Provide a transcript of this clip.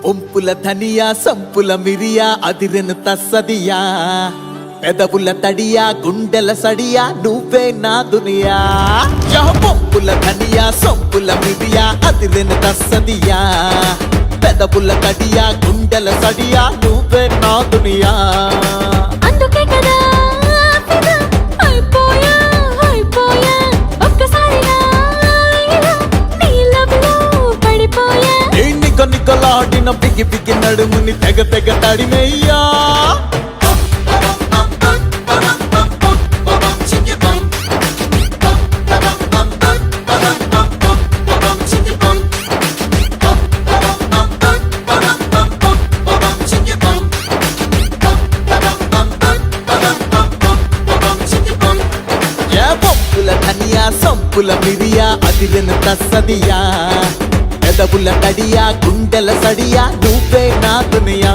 ఒంపుల ధనియా సంపుల మిరియా అదిరెను తస్సదియా పెదవుల తడియా గుండెల సడియా నువ్వే నా దునియా పొంపుల ధనియా సంపుల మిరియా అదిరెను తస్సదియా పెదవుల తడియా గుండెల సడియా నువ్వే నా దునియా అందుకే కదా అయిపోయా అయిపోయా ఒక్కసారిగా నీ లవ్లో పడిపోయా నికొలాడిన పిగి పిగి నడుముని తెగ తెగ తడిమయ్యా పొంపుల ధనియా సంపుల మిరియా అదిరెను తస్సదియా పెదవుల తడియా గుండెల సడియా నువ్వే నా దునియా